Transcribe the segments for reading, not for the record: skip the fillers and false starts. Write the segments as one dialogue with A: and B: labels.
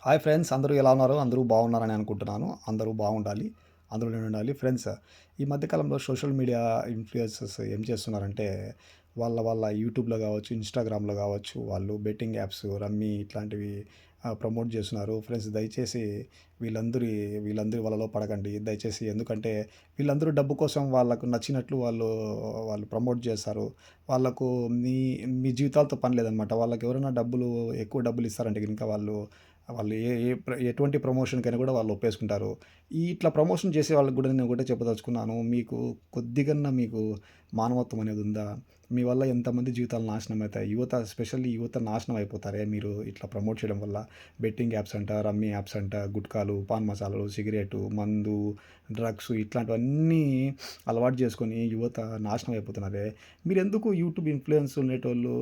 A: Hi friends, అందరూ ఎలా ఉన్నారు? అందరూ బాగున్నారని అనుకుంటున్నాను. అందరూ బాగుండాలి. అందులోనే ఉండాలి. ఫ్రెండ్స్, ఈ మధ్య కాలంలో సోషల్ మీడియా ఇన్‌ఫ్లుయెన్సర్స్ ఏం చేస్తున్నారంటే, వాళ్ళ యూట్యూబ్‌లో గావచ్చు, ఇన్‌స్టాగ్రామ్‌లో గావచ్చు, వాళ్ళు బెట్టింగ్ యాప్స్, రమ్మీ ఇట్లాంటివి ప్రమోట్ చేస్తున్నారు. ఫ్రెండ్స్, దయచేసి వీళ్ళందరి వీళ్ళందరి వలలో పడకండి. దయచేసి, ఎందుకంటే వీళ్ళందరూ డబ్బు కోసం వాళ్ళకు నచ్చినట్లు వాళ్ళు ప్రమోట్ చేస్తారు. వాళ్ళకు మీ మీ జీవితాలతో పని లేదనమాట. వాళ్ళకెవరైనా ఎక్కువ డబ్బులు ఇస్తారంటే గనుక వాళ్ళు వాళ్ళు ఏ ఏ ప్ర ఎటువంటి ప్రమోషన్‌కైనా కూడా వాళ్ళు ఒప్పేసుకుంటారు. ఇట్లా ప్రమోషన్ చేసే వాళ్ళకి కూడా నేను ఒకటే చెప్పదలుచుకున్నాను. మీకు మానవత్వం అనేది ఉందా? మీ వల్ల ఎంతమంది జీవితాలు నాశనం అయితాయి. ఎస్పెషల్లీ యువత నాశనం అయిపోతారే మీరు ఇట్లా ప్రమోట్ చేయడం వల్ల. బెట్టింగ్ యాప్స్ అంట, రమ్మీ యాప్స్ అంట, గుట్కాలు, పాన్ మసాలాలు, సిగరెటు, మందు, డ్రగ్స్ ఇట్లాంటివన్నీ అలవాటు చేసుకొని యువత నాశనం అయిపోతున్నారే. మీరెందుకు యూట్యూబ్ ఇన్‌ఫ్లుయెన్స్ ఉండేటోళ్ళు,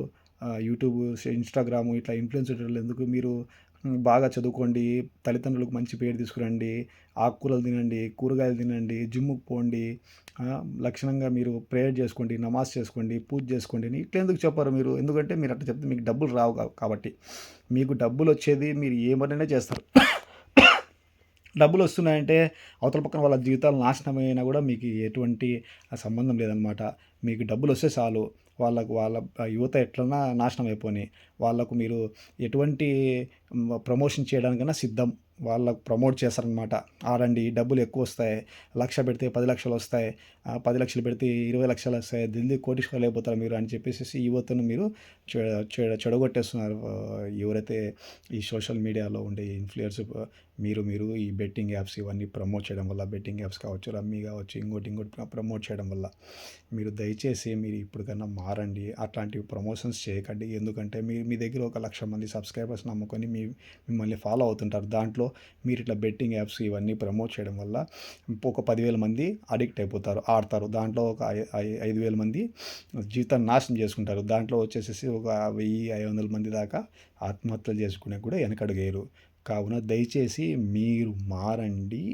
A: యూట్యూబ్, ఇన్‌స్టాగ్రాము ఇట్లా ఇన్‌ఫ్లుయెన్స్ ఉండేటోళ్ళు ఎందుకు మీరు బాగా చదువుకోండి, తల్లిదండ్రులకు మంచి పేరు తీసుకురండి, ఆకుకూరలు తినండి, కూరగాయలు తినండి, జిమ్‌కి పోండి, లక్షణంగా మీరు ప్రేయర్ చేసుకోండి, నమాజ్ చేసుకోండి, పూజ చేసుకోండి అని ఇట్లా ఎందుకు చెప్పరు మీరు? ఎందుకంటే మీరు అట్లా చెప్తే మీకు డబ్బులు రావు కాబట్టి. మీకు డబ్బులొచ్చేది మీరు ఏ పనైనా చేస్తారు. డబ్బులొస్తున్నాయంటే అవతల పక్కన వాళ్ళ జీవితాలు నాశనమైనా గూడా మీకు ఎటువంటి సంబంధం లేదనమాట. మీకు డబ్బులొస్తే చాలు. వాళ్ళ యువత ఎట్లన్నా నాశనం అయిపోని. వాళ్ళకు మీరు ఎటువంటి ప్రమోషన్ చేయడానికైనా సిద్ధం. వాళ్ళకు ప్రమోట్ చేస్తారనమాట. ఆడండి, డబ్బులెక్కువొస్తాయి. 1,00,000 పెడితే 10,00,000 వస్తాయి. 10,00,000 పెడితే 20,00,000 వస్తాయి. దిల్‌ది కోటీశ్వరులయిపోతారు మీరు అని చెప్పేసేసి యువతను మీరు చె చె చెడగొట్టేస్తున్నారు. ఎవరైతే ఈ సోషల్ మీడియాలో ఉండే ఇన్‌ఫ్లుయెన్స్ మీరు ఈ బెట్టింగ్ యాప్స్ ఇవన్నీ ప్రమోట్ చేయడం వల్ల, బెట్టింగ్ యాప్స్ కావచ్చు, రమ్మీ కావచ్చు, ఇంకోటి ప్రమోట్ చేయడం వల్ల మీరు దయచేసి మీరు ఇప్పటికన్నా మారండి. అట్లాంటివి ప్రమోషన్స్ చేయకండి. ఎందుకంటే మీ దగ్గర ఒక 1,00,000 మంది సబ్స్క్రైబర్స్ నమ్ముకొని మిమ్మల్ని ఫాలో అవుతుంటారు. దాంట్లో మీరు ఇట్లా బెట్టింగ్ యాప్స్ ఇవన్నీ ప్రమోట్ చేయడం వల్ల ఒక 10,000 మంది అడిక్ట్ అయిపోతారు, ఆడతారు. దాంట్లో ఒక 5,000 మంది జీవితాన్ని నాశనం చేసుకుంటారు. దాంట్లో వచ్చేసేసి ఒక 1000, 500 మంది దాకా ఆత్మహత్యలు చేసుకునే కూడా వెనకడుగేయరు. కావున దయచేసి మీరు మారండి.